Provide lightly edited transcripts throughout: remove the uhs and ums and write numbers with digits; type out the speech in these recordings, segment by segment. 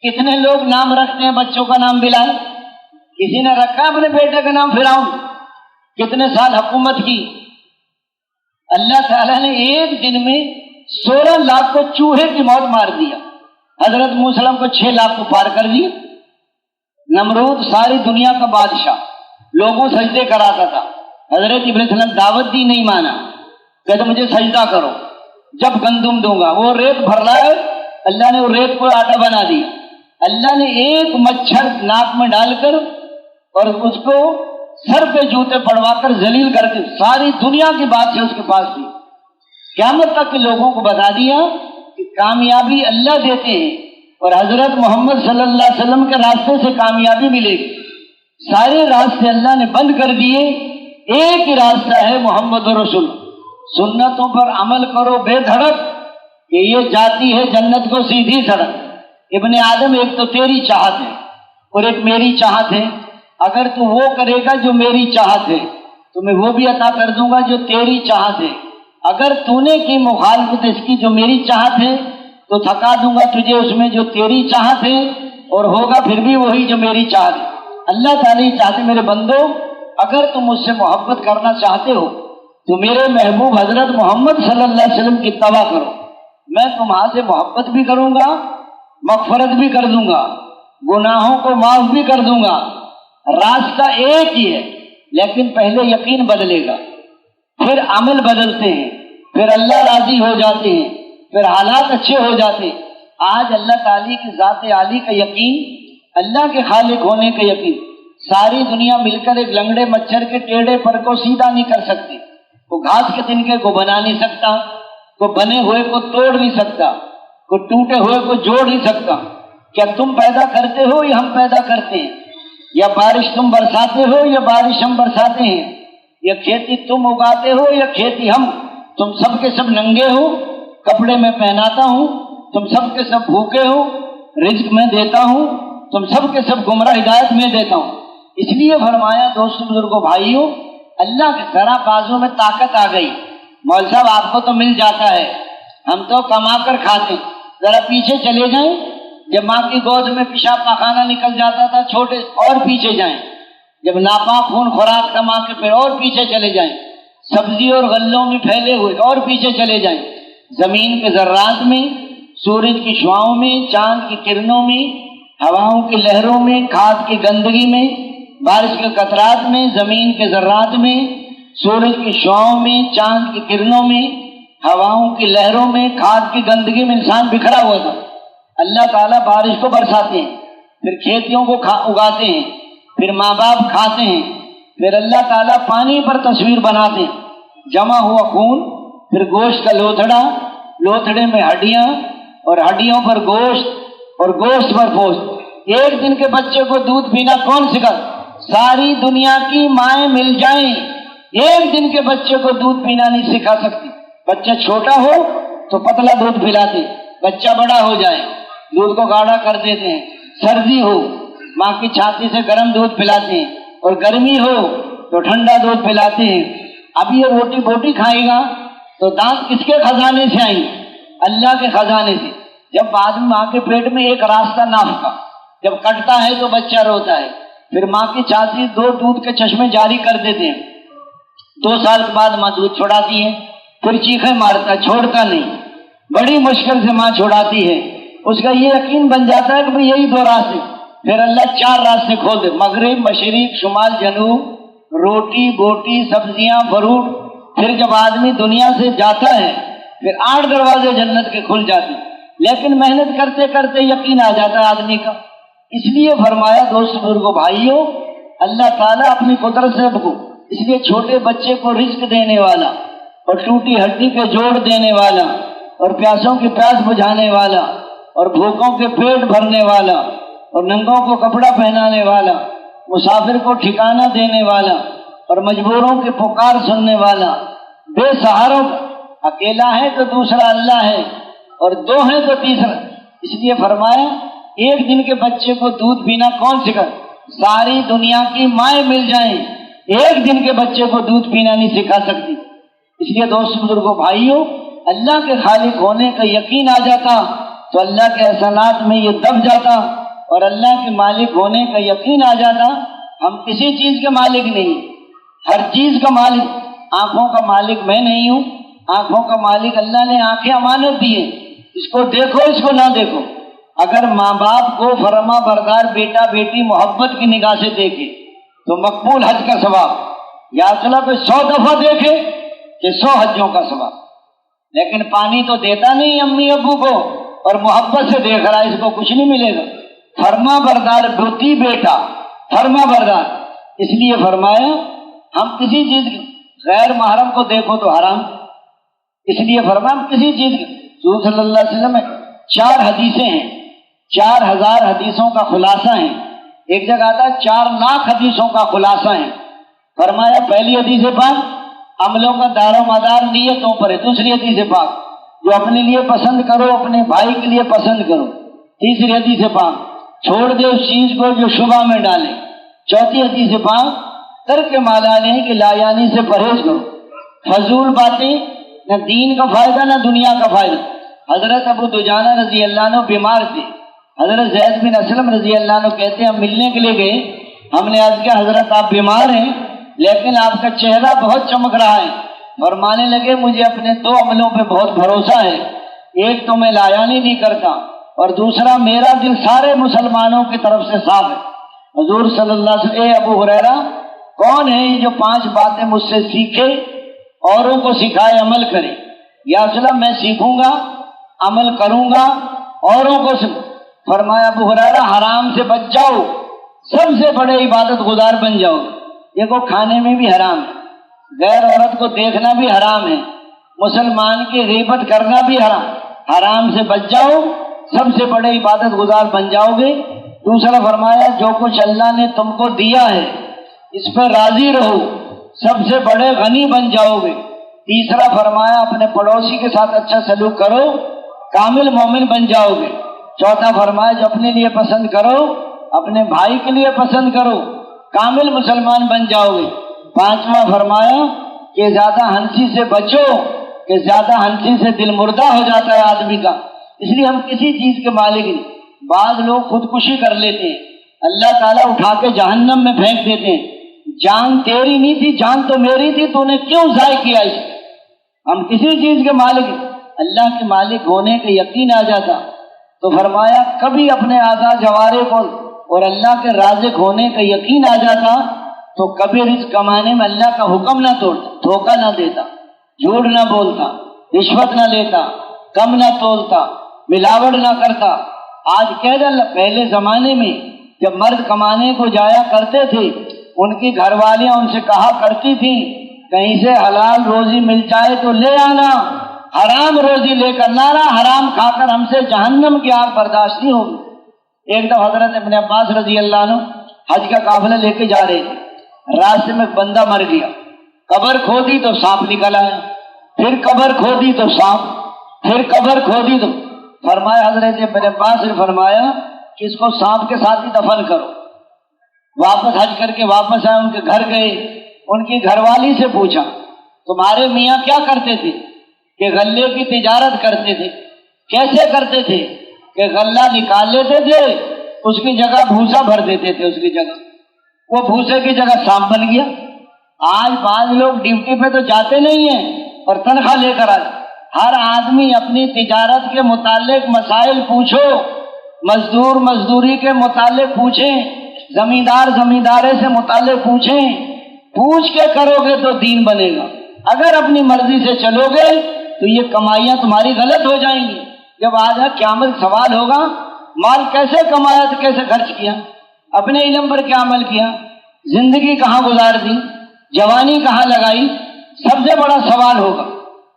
کتنے لوگ نام رکھتے ہیں بچوں کا نام بلال، کسی نے رکھا اپنے بیٹے کا نام فرعون، کتنے سال حکومت کی۔ اللہ تعالیٰ نے ایک دن میں 16 لاکھ کو چوہے کی موت مار دیا، حضرت موسیٰ علیہ السلام کو 6 لاکھ کو پار کر دیا۔ نمرود ساری دنیا کا بادشاہ، لوگوں سجدے کراتا تھا، حضرت ابراہیم علیہ السلام دعوت دی، نہیں مانا، کہتے مجھے سجدہ کرو جب گندم دوں گا۔ وہ ریت بھر رہا ہے، اللہ نے وہ ریت کو آٹا بنا دیا۔ اللہ نے ایک مچھر ناک میں ڈال کر اور اس کو سر پہ جوتے پڑوا کر ذلیل کر کے ساری دنیا کی بات سے اس کے پاس تھی، قیامت تک کے لوگوں کو بتا دیا کہ کامیابی اللہ دیتے ہیں اور حضرت محمد صلی اللہ علیہ وسلم کے راستے سے کامیابی ملے گی۔ سارے راستے اللہ نے بند کر دیے، ایک ہی راستہ ہے محمد رسول، سنتوں پر عمل کرو بے دھڑک کہ یہ جاتی ہے جنت کو سیدھی سڑک۔ ابن آدم ایک تو تیری چاہت ہے اور ایک میری چاہت ہے، اگر تو وہ کرے گا جو میری چاہت ہے تو میں وہ بھی عطا کر دوں گا جو تیری چاہت ہے، اگر تو نے کی مخالفت اس کی جو میری چاہت ہے تو تھکا دوں گا تجھے اس میں جو تیری چاہت ہے، اور ہوگا پھر بھی وہی جو میری چاہت ہے۔ اللہ تعالیٰ چاہتے میرے بندو، اگر تم مجھ سے محبت کرنا چاہتے ہو تو میرے محبوب حضرت محمد صلی اللہ علیہ وسلم کی اتباع کرو، میں تمہارے سے محبت بھی کروں گا، مغفرت بھی کر دوں گا، گناہوں کو معاف بھی کر دوں گا۔ راستہ ایک ہی ہے، لیکن پہلے یقین بدلے گا، پھر عمل بدلتے ہیں، پھر اللہ راضی ہو جاتے ہیں، پھر حالات اچھے ہو جاتے ہیں۔ آج اللہ تعالی کی ذات عالی کا یقین، اللہ کے خالق ہونے کا یقین، ساری دنیا مل کر ایک لنگڑے مچھر کے ٹیڑھے پر کو سیدھا نہیں کر سکتی، وہ گھاس کے تنکے کو بنا نہیں سکتا، کو بنے ہوئے کو توڑ نہیں سکتا، کو ٹوٹے ہوئے کو جوڑ نہیں سکتا۔ کیا تم پیدا کرتے ہو یا ہم پیدا کرتے ہیں؟ یا بارش تم برساتے ہو یا بارش ہم برساتے ہیں؟ یا کھیتی تم اگاتے ہو یا کھیتی ہم؟ تم سب کے سب ننگے ہو، کپڑے میں پہناتا ہوں، تم سب کے سب بھوکے ہو، رزق میں دیتا ہوں، تم سب کے سب گمراہ ہدایت میں دیتا ہوں۔ اس لیے فرمایا دوستوں بزرگوں بھائیوں، اللہ کے ذرا بازوں میں طاقت آ گئی۔ مول صاحب آپ کو تو مل جاتا ہے، ہم تو کما کر کھاتے۔ ذرا پیچھے چلے جائیں، جب ماں کی گود میں پیشاب پاخانہ نکل جاتا تھا چھوٹے، اور پیچھے جائیں، جب ناپاک خون خوراک تھا ماں کے، پھر اور پیچھے چلے جائیں، سبزی اور غلوں میں پھیلے ہوئے، اور پیچھے چلے جائیں، زمین کے ذرات میں، سورج کی شعاؤں میں، چاند کی کرنوں میں، ہواؤں کی لہروں میں، کھاد کی گندگی میں، بارش کے قطرات میں، زمین کے ذرات میں، سورج کی شعاؤں میں، چاند کی کرنوں میں، ہواؤں کی لہروں میں، کھاد کی گندگی میں انسان بکھرا ہوا تھا۔ اللہ تعالیٰ بارش کو برساتے ہیں، پھر کھیتیوں کو اگاتے ہیں، پھر ماں باپ کھاتے ہیں، پھر اللہ تعالیٰ پانی پر تصویر بناتے ہیں، جمع ہوا خون، پھر گوشت کا لوتھڑا، لوتھڑے میں ہڈیاں، اور ہڈیوں پر گوشت، اور گوشت پر گوشت۔ ایک دن کے بچے کو دودھ پینا کون سکھا؟ ساری دنیا کی مائیں مل جائیں، ایک دن کے بچے کو دودھ پینا نہیں سکھا سکتی۔ بچہ چھوٹا ہو تو پتلا دودھ پلاتے، بچہ بڑا ہو جائے دودھ کو گاڑھا کر دیتے ہیں، سردی ہو ماں کی چھاتی سے گرم دودھ پلاتے ہیں، اور گرمی ہو تو ٹھنڈا دودھ پلاتے ہیں۔ اب یہ روٹی بوٹی کھائے گا تو دانت کس کے خزانے سے آئیں؟ اللہ کے خزانے سے۔ جب آدمی ماں کے پیٹ میں ایک راستہ ناف کا جب کٹتا ہے تو بچہ روتا ہے، پھر ماں کی چھاتی 2 دودھ کے چشمے جاری کر دیتے ہیں، 2 سال کے بعد ماں دودھ چھوڑاتی ہے، پھر چیخیں مارتا، چھوڑتا نہیں، بڑی مشکل سے ماں چھوڑاتی ہے۔ اس کا یہ یقین بن جاتا ہے کہ بھئی یہی 2 راستے، پھر اللہ 4 راستے کھول دے، مغرب، مشرق، شمال، جنوب، روٹی بوٹی، سبزیاں، فروٹ۔ پھر جب آدمی دنیا سے جاتا ہے پھر 8 دروازے جنت کے کھل جاتے ہیں، لیکن محنت کرتے کرتے یقین آ جاتا ہے آدمی کا۔ اس لیے فرمایا دوست بزرگوں بھائیوں، اللہ تعالیٰ اپنی قدرت سے بکو، اس لیے چھوٹے بچے کو رزق دینے والا، اور ٹوٹی ہڈی کے جوڑ دینے والا، اور پیاسوں کی پیاس بجھانے والا، اور بھوکوں کے پیٹ بھرنے والا، اور ننگوں کو کپڑا پہنانے والا، مسافر کو ٹھکانہ دینے والا، اور مجبوروں کی پکار سننے والا، بے سہاروں کا اکیلا ہے تو دوسرا اللہ ہے، اور 2 ہیں تو تیسرا۔ اس لیے فرمایا ایک دن کے بچے کو دودھ پینا کون سکھا؟ ساری دنیا کی مائیں مل جائیں، ایک دن کے بچے کو دودھ پینا نہیں سکھا سکتی۔ اس لیے دوست بزرگوں بھائیوں، اللہ کے خالق ہونے کا یقین آ جاتا تو اللہ کے احسانات میں یہ دب جاتا اور اللہ کے مالک ہونے کا یقین آ جاتا۔ ہم کسی چیز کے مالک نہیں، ہر چیز کا مالک۔ آنکھوں کا مالک میں نہیں ہوں، آنکھوں کا مالک اللہ نے آنکھیں امانت دی ہیں، اس کو دیکھو اس کو نہ دیکھو۔ اگر ماں باپ کو فرما بردار بیٹا بیٹی محبت کی نگاہ سے دیکھے تو مقبول حج کا ثواب، یا چلا کوئی 100 دفعہ دیکھے کہ 100 حجوں کا ثواب۔ لیکن پانی تو دیتا نہیں امی ابو کو اور محبت سے دیکھ رہا ہے، اس کو کچھ نہیں ملے گا۔ فرما بردار بیٹی بیٹا، فرما بردار، اس لیے فرمایا ہم کسی چیز غیر محرم کو دیکھو تو حرام، اس لیے فرمایا ہم کسی چیز حضور صلی اللہ علیہ وسلم میں 4 حدیثیں ہیں، 4000 حدیثوں کا خلاصہ ہیں۔ ایک جگہ آتا ہے 4 لاکھ حدیثوں کا خلاصہ ہے۔ فرمایا پہلی حدیث پاک عملوں کا دار و مدار نیتوں پر ہے۔ دوسری حدیث پاک جو اپنے لیے پسند کرو اپنے بھائی کے لیے پسند کرو۔ تیسری حدیث پاک چھوڑ دے اس چیز کو جو شبہ میں ڈالے۔ چوتھی حدیث پاک ترک ما لا یعنی کہ لا یعنی سے پرہیز کرو۔ فضول باتیں نہ دین کا فائدہ نہ دنیا کا فائدہ۔ حضرت ابو دجانہ رضی اللہ عنہ بیمار تھے، حضرت زید بن اسلم رضی اللہ عنہ کہتے ہیں ہم ملنے کے لیے گئے، ہم نے عرض کیا حضرت آپ بیمار ہیں لیکن آپ کا چہرہ بہت چمک رہا ہے۔ فرمانے لگے مجھے اپنے 2 عملوں پہ بہت بھروسہ ہے، ایک تو میں لا یعنی نہیں کرتا اور دوسرا میرا دل سارے مسلمانوں کی طرف سے صاف ہے۔ حضور صلی اللہ علیہ وسلم، اے ابو ہریرہ کون ہے جو 5 باتیں مجھ سے سیکھے اوروں کو سکھائے عمل کرے؟ یا اسلم میں سیکھوں گا عمل کروں گا اوروں کو فرمایا ابو ہریرہ حرام سے بچ جاؤ، سب سے بڑے عبادت گزار بن جاؤ۔ دیکھو کھانے میں بھی حرام ہے، غیر عورت کو دیکھنا بھی حرام ہے، مسلمان کی غیبت کرنا بھی حرام۔ حرام سے بچ جاؤ، سب سے بڑے عبادت گزار بن جاؤ گے۔ دوسرا فرمایا جو کچھ اللہ نے تم کو دیا ہے اس پر راضی رہو، سب سے بڑے غنی بن جاؤ گے۔ تیسرا فرمایا اپنے پڑوسی کے ساتھ اچھا سلوک کرو، کامل مومن بن جاؤ گے۔ چوتھا فرمایا جو اپنے لیے پسند کرو اپنے بھائی کے لیے پسند کرو، کامل مسلمان بن جاؤ گے۔ پانچواں فرمایا کہ زیادہ ہنسی سے بچو، کہ زیادہ ہنسی سے دل مردہ ہو جاتا ہے آدمی کا، اس لیے ہم کسی چیز کے مالک نہیں۔ بعض لوگ خودکشی کر لیتے ہیں، اللہ تعالیٰ اٹھا کے جہنم میں پھینک دیتے ہیں۔ جان تیری نہیں تھی، جان تو میری تھی، تو نے کیوں ضائع کیا اس کو؟ ہم کسی چیز کے مالک، اللہ کے مالک ہونے کا یقین آ جاتا تو فرمایا کبھی اپنے اعضاء جوارے کو اور اللہ کے رازق ہونے کا یقین آ جاتا تو کبھی رزق کمانے میں اللہ کا حکم نہ توڑتا، دھوکہ نہ دیتا، جھوٹ نہ بولتا، رشوت نہ لیتا، کم نہ تولتا، ملاوٹ نہ کرتا۔ آج کہہ ڈالا پہلے زمانے میں جب مرد کمانے کو جایا کرتے تھے ان کی گھر والیاں ان سے کہا کرتی تھیں کہیں سے حلال روزی مل جائے تو لے آنا، حرام روزی لے کر نہ آنا، حرام کھا کر ہم سے جہنم کی آگ برداشت نہیں ہوگی۔ ایک دفعہ حضرت ابن عباس رضی اللہ عنہ حج کا قافلہ لے کے جا رہے تھے، راستے میں ایک بندہ مر گیا، قبر کھودی تو سانپ نکل آیا، پھر قبر کھودی تو سانپ، پھر قبر کھودی تو فرمایا حضرت ابن عباس نے فرمایا کہ اس کو سانپ کے ساتھ ہی دفن کرو۔ واپس حج کر کے واپس آئے، ان کے گھر گئے، ان کی گھر والی سے پوچھا تمہارے میاں کیا کرتے تھے؟ کہ غلے کی تجارت کرتے تھے۔ کیسے کرتے تھے؟ کہ غلہ نکال لیتے تھے، اس کی جگہ بھوسا بھر دیتے تھے، اس کی جگہ وہ بھوسے کی جگہ سانپ بن گیا۔ آج بعض لوگ ڈیوٹی پہ تو جاتے نہیں ہیں اور تنخواہ لے کر آتے۔ ہر آدمی اپنی تجارت کے متعلق مسائل پوچھو، مزدور مزدوری کے متعلق پوچھیں، زمیندار زمیندارے سے متعلق پوچھیں، پوچھ کے کرو گے تو دین بنے گا۔ اگر اپنی مرضی سے چلو گے تو یہ کمائیاں تمہاری غلط ہو جائیں گی۔ جب آج قیامت سوال ہوگا مال کیسے کمایا تو کیسے خرچ کیا، اپنے علم پر کیا عمل کیا، زندگی کہاں گزار دی، جوانی کہاں لگائی، سب سے بڑا سوال ہوگا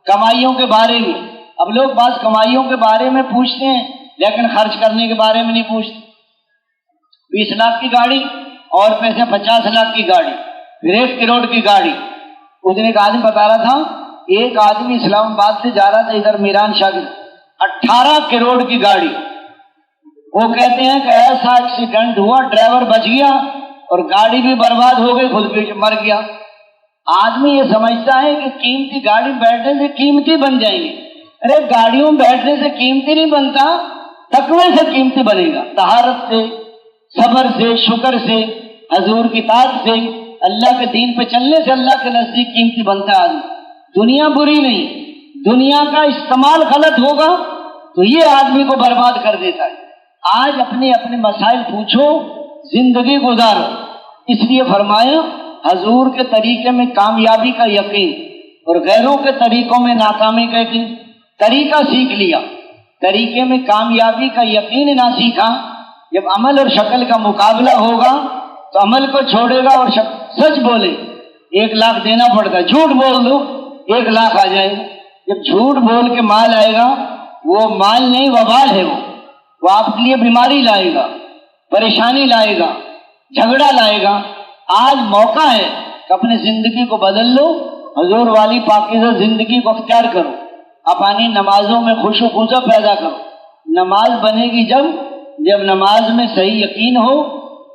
کمائیوں کے بارے میں۔ اب لوگ بعض کمائیوں کے بارے میں پوچھتے ہیں لیکن خرچ کرنے کے بارے میں نہیں پوچھتے۔ 20 لاکھ کی گاڑی اور پیسے 50 لاکھ کی گاڑی، پھر 1 کروڑ کی گاڑی۔ اس دن ایک آدمی بتا رہا تھا، ایک آدمی اسلام آباد سے جا رہا تھا ادھر میران شاہ کی، 18 کروڑ کی گاڑی۔ وہ کہتے ہیں کہ ایسا ایکسیڈنٹ ہوا، ڈرائیور بچ گیا اور گاڑی بھی برباد ہو گئی، خود بھی مر گیا۔ آدمی یہ سمجھتا ہے کہ قیمتی گاڑی بیٹھنے سے قیمتی بن جائیں گے۔ ارے گاڑیوں بیٹھنے سے قیمتی نہیں بنتا، تقوی سے قیمتی بنے گا، طہارت سے، صبر سے، شکر سے، حضور کی اطاعت سے، اللہ کے دین پہ چلنے سے اللہ کے نزدیک قیمتی بنتا ہے آدمی۔ دنیا بری نہیں، دنیا کا استعمال غلط ہوگا تو یہ آدمی کو برباد کر دیتا ہے۔ آج اپنے اپنے مسائل پوچھو، زندگی گزارو۔ اس لیے فرمایا حضور کے طریقے میں کامیابی کا یقین اور غیروں کے طریقوں میں ناکامی کا یقین۔ طریقہ سیکھ لیا، طریقے میں کامیابی کا یقین نہ سیکھا، جب عمل اور شکل کا مقابلہ ہوگا تو عمل کو چھوڑے گا اور سچ بولے 1 لاکھ دینا پڑتا ہے، جھوٹ بول دو 1 لاکھ آ جائے گا۔ جب جھوٹ بول کے مال آئے گا وہ مال نہیں، وبال ہے، وہ آپ کے لیے بیماری لائے گا، پریشانی لائے گا، جھگڑا لائے گا۔ آج موقع ہے کہ اپنی زندگی کو بدل لو، حضور والی پاکیزہ زندگی کو اختیار کرو، اپنی نمازوں میں خوش و خضوع پیدا کرو۔ نماز بنے گی جب نماز میں صحیح یقین ہو،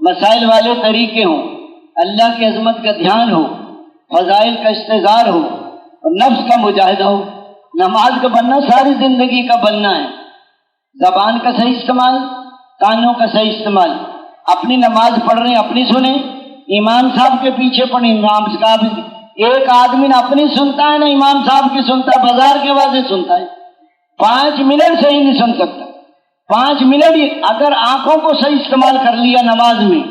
مسائل والے طریقے ہوں، اللہ کی عظمت کا دھیان ہو، فضائل کا استحضار ہو اور نفس کا مجاہدہ ہو۔ نماز کا بننا ساری زندگی کا بننا ہے۔ زبان کا صحیح استعمال، کانوں کا صحیح استعمال۔ اپنی نماز پڑھ رہے ہیں اپنی سنیں، امام صاحب کے پیچھے پڑھیں، امام صاحب ایک آدمی نہ اپنی سنتا ہے نہ امام صاحب کی سنتا ہے، بازار کے آوازیں سنتا ہے، 5 منٹ صحیح نہیں سن سکتا۔ 5 منٹ اگر آنکھوں کو صحیح استعمال کر لیا نماز میں،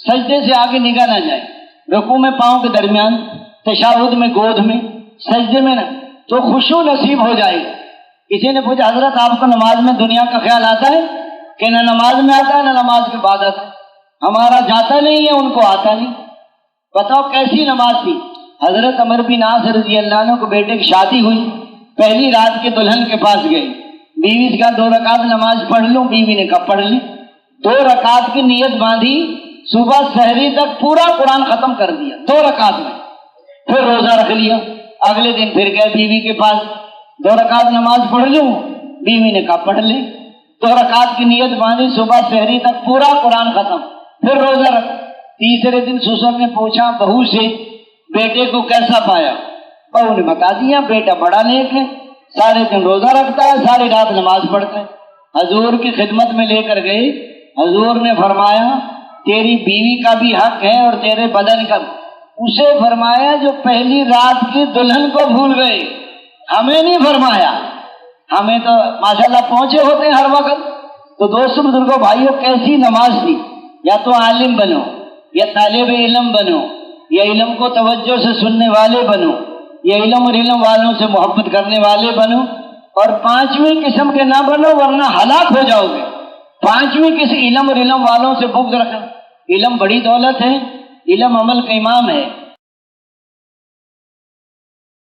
سجدے سے آگے نگاہ نہ جائے، رکوع میں پاؤں کے درمیان، تشہد میں گود میں، سجدے میں نہ، تو خشوع نصیب ہو جائے گا۔ کسی نے پوچھا حضرت آپ کو نماز میں دنیا کا خیال آتا ہے؟ کہ نہ نماز میں آتا ہے نہ نماز کے بعد آتا ہے۔ ہمارا جاتا نہیں ہے، ان کو آتا نہیں۔ بتاؤ کیسی نماز تھی؟ حضرت عمر بن عاص رضی اللہ عنہ کو بیٹے کی شادی ہوئی، پہلی رات کے دلہن کے پاس گئے، بیوی سے کہا 2 رکعت نماز پڑھ لوں، بیوی نے کہا پڑھ لی۔ 2 رکعت کی نیت باندھی، صبح سحری تک پورا قرآن ختم کر دیا 2 رکعت میں، پھر روزہ رکھ لیا۔ اگلے دن پھر گئے بیوی کے پاس، 2 رکعت نماز پڑھ لوں، بیوی نے کہا پڑھ لے۔ 2 رکعت کی نیت باندھی، صبح سحری تک پورا قرآن ختم، پھر روزہ رکھ۔ تیسرے دن سسر نے پوچھا بہو سے بیٹے کو کیسا پایا؟ بہو نے بتا دیا بیٹا بڑا نیک ہے، سارے دن روزہ رکھتا ہے، ساری رات نماز پڑھتا ہے۔ حضور کی خدمت میں لے کر گئے، حضور نے فرمایا تیری بیوی کا بھی حق ہے اور تیرے بدن کا۔ اسے فرمایا جو پہلی رات کی دلہن کو بھول گئے، ہمیں نہیں فرمایا، ہمیں تو ماشاءاللہ پہنچے ہوتے ہیں ہر وقت۔ تو دوستوں بزرگوں بھائیوں، کیسی نماز تھی! یا تو عالم بنو، یا طالب علم بنو، یا علم کو توجہ سے سننے والے بنو، یا علم اور علم والوں سے محبت کرنے والے بنو، اور 5ویں قسم کے نہ بنو ورنہ ہلاک ہو جاؤ گے۔ 5ویں کسی علم اور علم والوں سے بغض رکھنا۔ علم بڑی دولت ہے، علم عمل کا امام ہے،